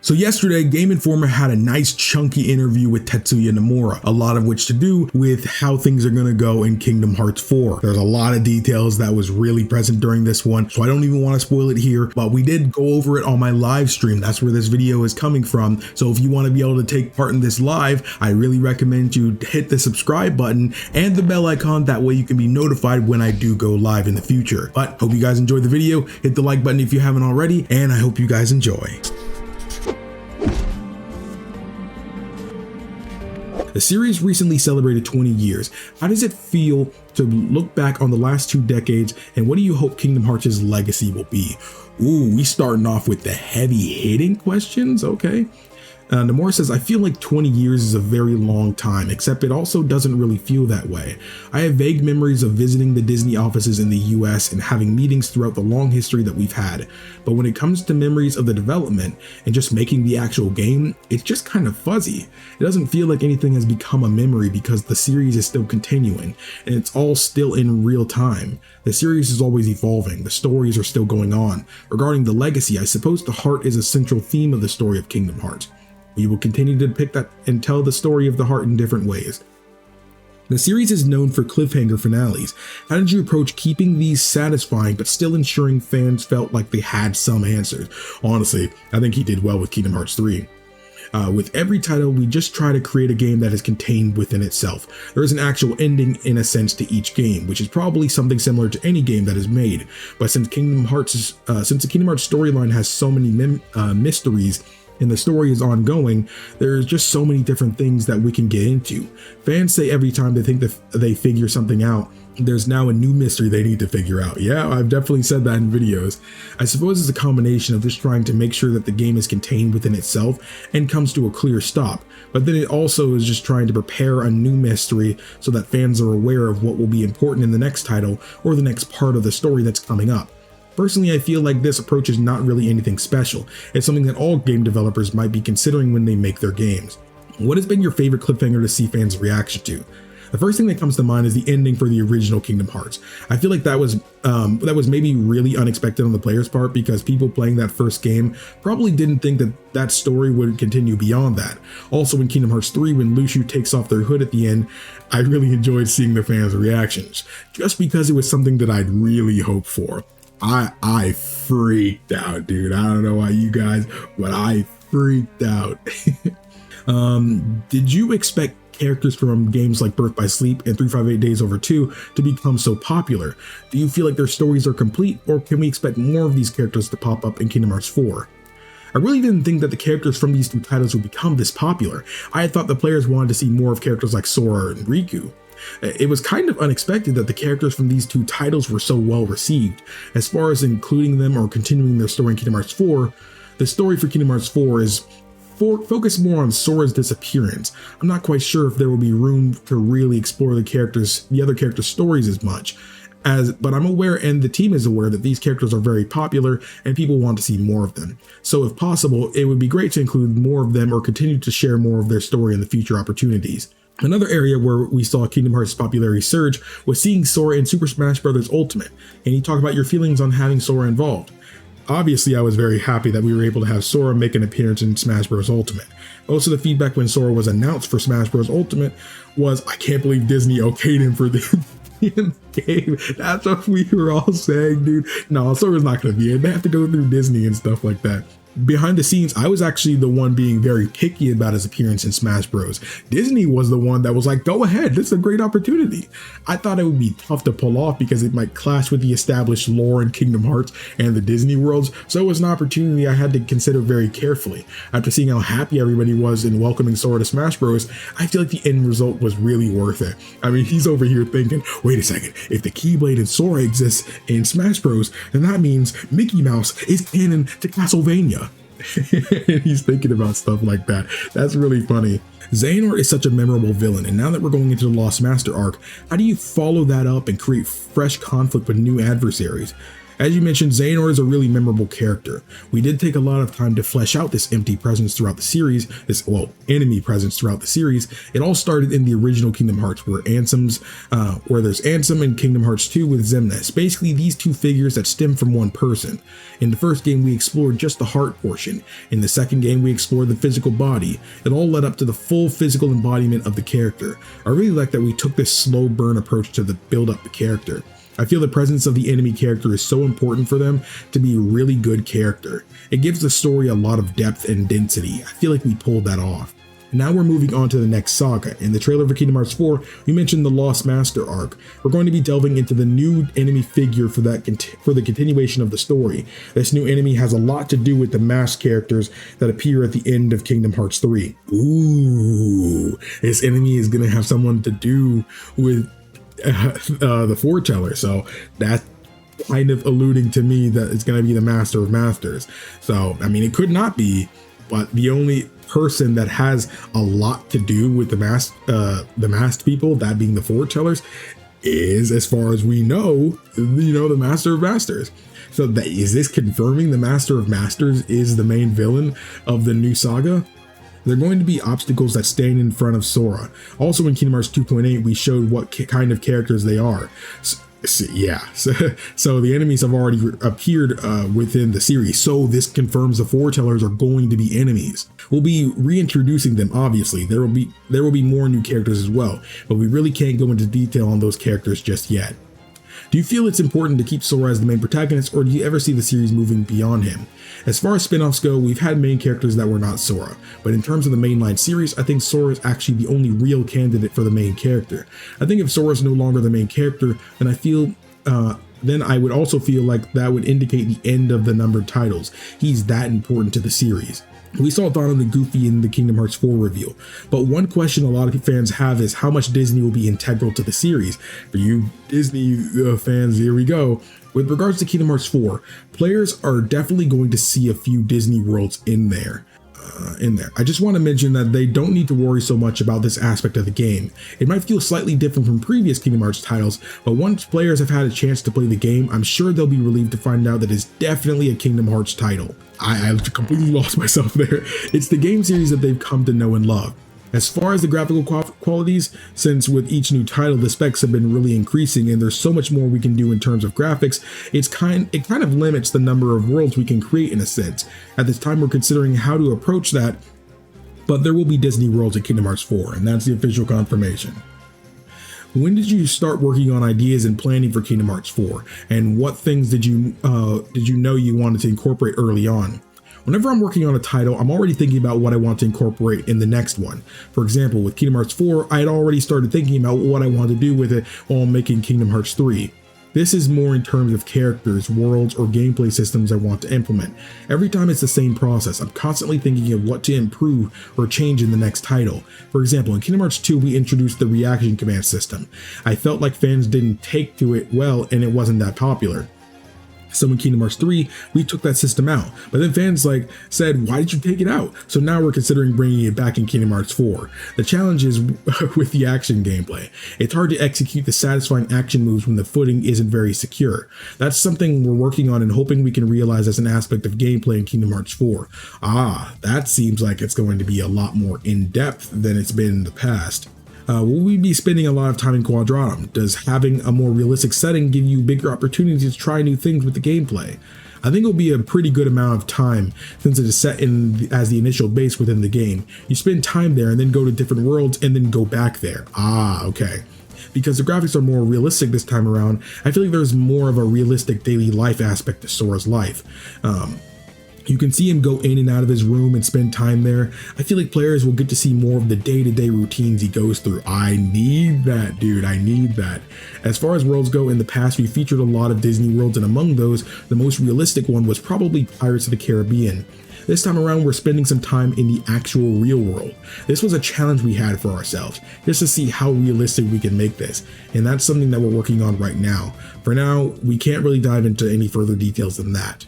So yesterday, GameInformer had a nice chunky interview with Tetsuya Nomura, a lot of which to do with how things are going to go in Kingdom Hearts 4. There's a lot of details that was really present during this one, so I don't even want to spoil it here, but we did go over it on my live stream. That's where this video is coming from. So if you want to be able to take part in this live, I really recommend you hit the subscribe button and the bell icon. That way you can be notified when I do go live in the future. But hope you guys enjoyed the video. Hit the like button if you haven't already, and I hope you guys enjoy. The series recently celebrated 20 years. How does it feel to look back on the last 2 decades, and what do you hope Kingdom Hearts' legacy will be? Ooh, we starting off with the heavy hitting questions, okay. Nomura says, I feel like 20 years is a very long time, except it also doesn't really feel that way. I have vague memories of visiting the Disney offices in the US and having meetings throughout the long history that we've had. But when it comes to memories of the development and just making the actual game, it's just kind of fuzzy. It doesn't feel like anything has become a memory because the series is still continuing and it's all still in real time. The series is always evolving. The stories are still going on. Regarding the legacy, I suppose the heart is a central theme of the story of Kingdom Hearts. We will continue to depict that and tell the story of the heart in different ways. The series is known for cliffhanger finales. How did you approach keeping these satisfying but still ensuring fans felt like they had some answers? Honestly, I think he did well with Kingdom Hearts 3. With every title, we just try to create a game that is contained within itself. There is an actual ending in a sense to each game, which is probably something similar to any game that is made. But since the Kingdom Hearts storyline has so many mysteries, and the story is ongoing, there's just so many different things that we can get into. Fans say every time they think that they figure something out, there's now a new mystery they need to figure out. Yeah, I've definitely said that in videos. I suppose it's a combination of just trying to make sure that the game is contained within itself and comes to a clear stop, but then it also is just trying to prepare a new mystery so that fans are aware of what will be important in the next title or the next part of the story that's coming up. Personally, I feel like this approach is not really anything special. It's something that all game developers might be considering when they make their games. What has been your favorite cliffhanger to see fans' reaction to? The first thing that comes to mind is the ending for the original Kingdom Hearts. I feel like that was maybe really unexpected on the player's part because people playing that first game probably didn't think that that story would continue beyond that. Also in Kingdom Hearts 3, when Lucio takes off their hood at the end, I really enjoyed seeing the fans' reactions, just because it was something that I'd really hoped for. I freaked out, dude. I don't know why you guys, but I freaked out. Did you expect characters from games like Birth by Sleep and 358 Days Over 2 to become so popular? Do you feel like their stories are complete, or can we expect more of these characters to pop up in Kingdom Hearts 4? I really didn't think that the characters from these 2 titles would become this popular. I had thought the players wanted to see more of characters like Sora and Riku. It was kind of unexpected that the characters from these 2 titles were so well received. As far as including them or continuing their story in Kingdom Hearts 4, the story for Kingdom Hearts 4 is focused more on Sora's disappearance. I'm not quite sure if there will be room to really explore the other characters' stories as much. But I'm aware, and the team is aware, that these characters are very popular and people want to see more of them. So if possible, it would be great to include more of them or continue to share more of their story in the future opportunities. Another area where we saw Kingdom Hearts' popularity surge was seeing Sora in Super Smash Bros. Ultimate, and you talked about your feelings on having Sora involved. Obviously, I was very happy that we were able to have Sora make an appearance in Smash Bros. Ultimate. Most of the feedback when Sora was announced for Smash Bros. Ultimate was, I can't believe Disney okayed him for the game. That's what we were all saying, dude. No, Sora's not going to be in. They have to go through Disney and stuff like that. Behind the scenes, I was actually the one being very picky about his appearance in Smash Bros. Disney was the one that was like, go ahead, this is a great opportunity. I thought it would be tough to pull off because it might clash with the established lore in Kingdom Hearts and the Disney worlds, so it was an opportunity I had to consider very carefully. After seeing how happy everybody was in welcoming Sora to Smash Bros, I feel like the end result was really worth it. I mean, he's over here thinking, wait a second, if the Keyblade and Sora exists in Smash Bros, then that means Mickey Mouse is canon to Castlevania. He's thinking about stuff like that. That's really funny. Xehanort is such a memorable villain, and now that we're going into the Lost Master arc, how do you follow that up and create fresh conflict with new adversaries? As you mentioned, Xehanort is a really memorable character. We did take a lot of time to flesh out this empty presence throughout the series, enemy presence throughout the series. It all started in the original Kingdom Hearts, where there's Ansem and Kingdom Hearts 2 with Xemnas. Basically, these two figures that stem from one person. In the first game, we explored just the heart portion. In the second game, we explored the physical body. It all led up to the full physical embodiment of the character. I really like that we took this slow burn approach to build up the character. I feel the presence of the enemy character is so important for them to be a really good character. It gives the story a lot of depth and density. I feel like we pulled that off. Now we're moving on to the next saga. In the trailer for Kingdom Hearts 4, we mentioned the Lost Master arc. We're going to be delving into the new enemy figure for the continuation of the story. This new enemy has a lot to do with the masked characters that appear at the end of Kingdom Hearts 3. Ooh, this enemy is going to have something to do with the foreteller, so that's kind of alluding to me that it's going to be the Master of Masters. So I mean, it could not be, but the only person that has a lot to do with the masked people, that being the foretellers, is, as far as we know, the Master of Masters. So is this confirming the Master of Masters is the main villain of the new saga? They're going to be obstacles that stand in front of Sora. Also in Kingdom Hearts 2.8, we showed what kind of characters they are. So the enemies have already appeared within the series, so this confirms the foretellers are going to be enemies. We'll be reintroducing them, obviously. There will be more new characters as well, but we really can't go into detail on those characters just yet. Do you feel it's important to keep Sora as the main protagonist, or do you ever see the series moving beyond him? As far as spin-offs go, we've had main characters that were not Sora, but in terms of the mainline series, I think Sora is actually the only real candidate for the main character. I think if Sora is no longer the main character, then I would also feel like that would indicate the end of the numbered titles. He's that important to the series. We saw Donald and Goofy in the Kingdom Hearts 4 reveal, but one question a lot of fans have is how much Disney will be integral to the series. For you Disney fans, here we go. With regards to Kingdom Hearts 4, players are definitely going to see a few Disney worlds in there. I just want to mention that they don't need to worry so much about this aspect of the game. It might feel slightly different from previous Kingdom Hearts titles, but once players have had a chance to play the game, I'm sure they'll be relieved to find out that it's definitely a Kingdom Hearts title. I completely lost myself there. It's the game series that they've come to know and love. As far as the graphical qualities, since with each new title the specs have been really increasing and there's so much more we can do in terms of graphics, it kind of limits the number of worlds we can create in a sense. At this time we're considering how to approach that, but there will be Disney worlds at Kingdom Hearts 4, and that's the official confirmation. When did you start working on ideas and planning for Kingdom Hearts 4, and what things did you know you wanted to incorporate early on? Whenever I'm working on a title, I'm already thinking about what I want to incorporate in the next one. For example, with Kingdom Hearts 4, I had already started thinking about what I want to do with it while making Kingdom Hearts 3. This is more in terms of characters, worlds, or gameplay systems I want to implement. Every time it's the same process. I'm constantly thinking of what to improve or change in the next title. For example, in Kingdom Hearts 2, we introduced the reaction command system. I felt like fans didn't take to it well and it wasn't that popular. So in Kingdom Hearts 3, we took that system out, but then fans said, why did you take it out? So now we're considering bringing it back in Kingdom Hearts 4. The challenge is with the action gameplay. It's hard to execute the satisfying action moves when the footing isn't very secure. That's something we're working on and hoping we can realize as an aspect of gameplay in Kingdom Hearts 4. That seems like it's going to be a lot more in-depth than it's been in the past. Will we be spending a lot of time in Quadratum? Does having a more realistic setting give you bigger opportunities to try new things with the gameplay? I think it'll be a pretty good amount of time since it is set in as the initial base within the game. You spend time there and then go to different worlds and then go back there. Okay. Because the graphics are more realistic this time around, I feel like there's more of a realistic daily life aspect to Sora's life. You can see him go in and out of his room and spend time there. I feel like players will get to see more of the day-to-day routines he goes through. I need that, dude. I need that. As far as worlds go, in the past, we featured a lot of Disney worlds, and among those, the most realistic one was probably Pirates of the Caribbean. This time around, we're spending some time in the actual real world. This was a challenge we had for ourselves, just to see how realistic we can make this, and that's something that we're working on right now. For now, we can't really dive into any further details than that.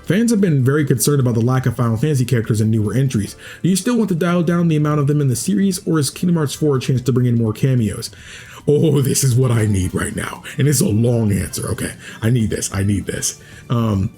Fans have been very concerned about the lack of Final Fantasy characters and newer entries. Do you still want to dial down the amount of them in the series, or is Kingdom Hearts 4 a chance to bring in more cameos? Oh, this is what I need right now. And it's a long answer. Okay, I need this. I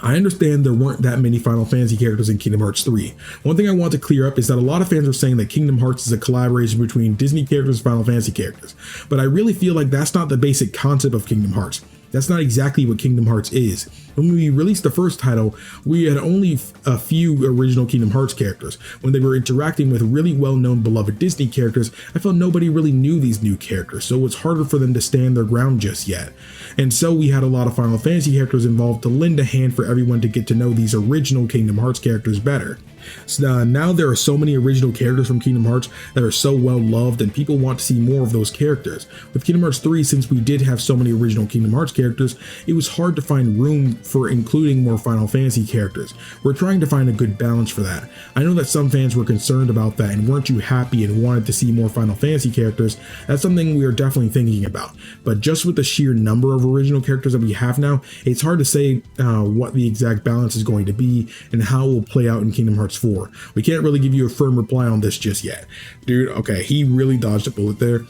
understand there weren't that many Final Fantasy characters in Kingdom Hearts 3. One thing I want to clear up is that a lot of fans are saying that Kingdom Hearts is a collaboration between Disney characters and Final Fantasy characters. But I really feel like that's not the basic concept of Kingdom Hearts. That's not exactly what Kingdom Hearts is. When we released the first title, we had only a few original Kingdom Hearts characters. When they were interacting with really well-known beloved Disney characters, I felt nobody really knew these new characters, so it's harder for them to stand their ground just yet. And so we had a lot of Final Fantasy characters involved to lend a hand for everyone to get to know these original Kingdom Hearts characters better. So now there are so many original characters from Kingdom Hearts that are so well loved, and people want to see more of those characters. With Kingdom Hearts 3, since we did have so many original Kingdom Hearts characters, it was hard to find room for including more Final Fantasy characters. We're trying to find a good balance for that. I know that some fans were concerned about that and weren't too happy and wanted to see more Final Fantasy characters. That's something we are definitely thinking about. But just with the sheer number of original characters that we have now, it's hard to say what the exact balance is going to be and how it will play out in Kingdom Hearts 4. We can't really give you a firm reply on this just yet. Dude, okay, he really dodged a bullet there,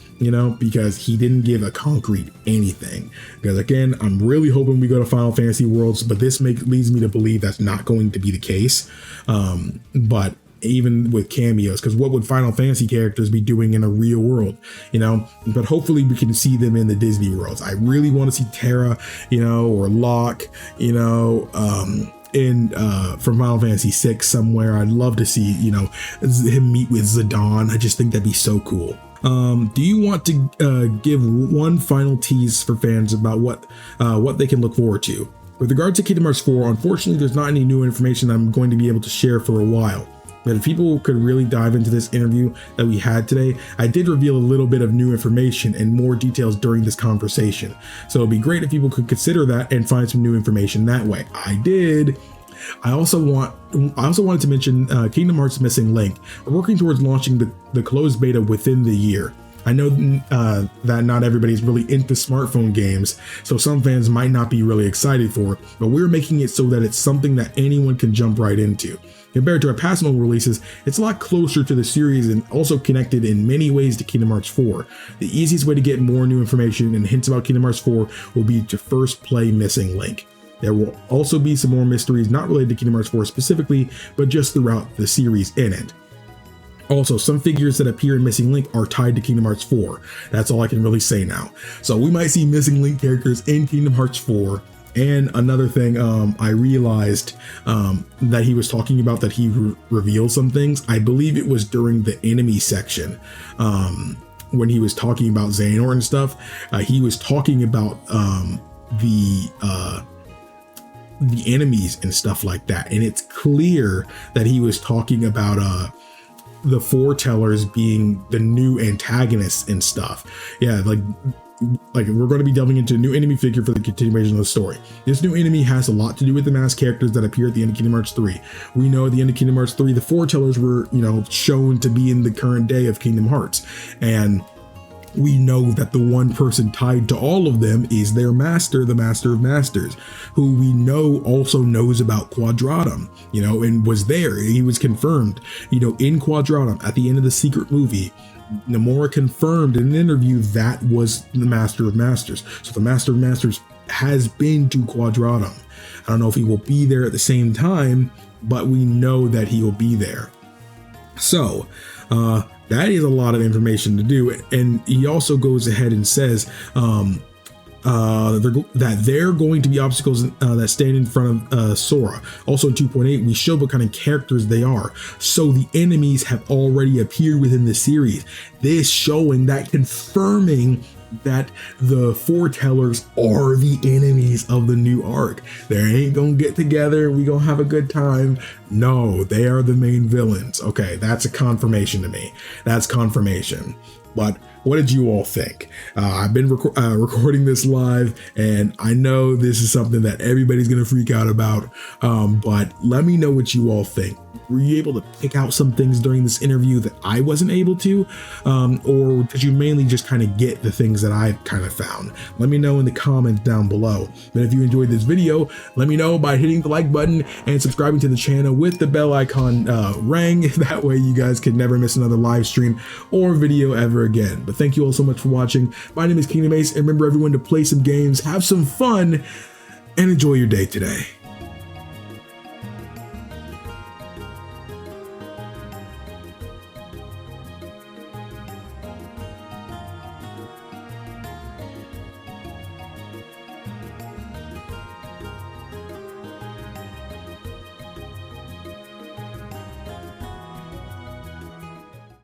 because he didn't give a concrete anything. Because again, I'm really hoping we go to Final Fantasy Worlds, but this leads me to believe that's not going to be the case. But even with cameos, because what would Final Fantasy characters be doing in a real world, but hopefully we can see them in the Disney worlds. I really want to see Terra, or Locke, from Final Fantasy VI somewhere. I'd love to see, him meet with Zidane. I just think that'd be so cool. Do you want to give one final tease for fans about what they can look forward to? With regard to Kingdom Hearts 4, unfortunately, there's not any new information I'm going to be able to share for a while. But if people could really dive into this interview that we had today, I did reveal a little bit of new information and more details during this conversation. So it'd be great if people could consider that and find some new information that way. I did. I also wanted to mention Kingdom Hearts Missing Link. We're working towards launching the closed beta within the year. I know that not everybody's really into smartphone games, so some fans might not be really excited for it, but we're making it so that it's something that anyone can jump right into. Compared to our past mobile releases, it's a lot closer to the series and also connected in many ways to Kingdom Hearts 4. The easiest way to get more new information and hints about Kingdom Hearts 4 will be to first play Missing Link. There will also be some more mysteries not related to Kingdom Hearts 4 specifically, but just throughout the series in it. Also, some figures that appear in Missing Link are tied to Kingdom Hearts 4. That's all I can really say now. So we might see Missing Link characters in Kingdom Hearts 4. And another thing, I realized that he was talking about that he revealed some things. I believe it was during the enemy section when he was talking about Xehanort and stuff. He was talking about the enemies and stuff like that. And it's clear that he was talking about the foretellers being the new antagonists and stuff. Yeah, like we're going to be delving into a new enemy figure for the continuation of the story. This new enemy has a lot to do with the masked characters that appear at the end of Kingdom Hearts 3. We know at the end of Kingdom Hearts 3, the foretellers were, shown to be in the current day of Kingdom Hearts. And we know that the one person tied to all of them is their master, the Master of Masters, who we know also knows about Quadratum, and was there. He was confirmed, in Quadratum at the end of the secret movie. Nomura confirmed in an interview that was the Master of Masters. So the Master of Masters has been to Quadratum. I don't know if he will be there at the same time, but we know that he will be there. So, that is a lot of information to do. And he also goes ahead and says that there are going to be obstacles that stand in front of Sora. Also in 2.8, we show what kind of characters they are. So the enemies have already appeared within the series. This showing that, confirming that the foretellers are the enemies of the new arc. They ain't gonna get together, we gonna have a good time. No, they are the main villains. Okay, that's a confirmation to me. That's confirmation. But what did you all think? I've been recording this live, and I know this is something that everybody's going to freak out about, but let me know what you all think. Were you able to pick out some things during this interview that I wasn't able to? Or did you mainly just kind of get the things that I kind of found? Let me know in the comments down below. But if you enjoyed this video, let me know by hitting the like button and subscribing to the channel with the bell icon rang. That way you guys can never miss another live stream or video ever again. But thank you all so much for watching. My name is KingdomAce, and remember everyone to play some games, have some fun, and enjoy your day today.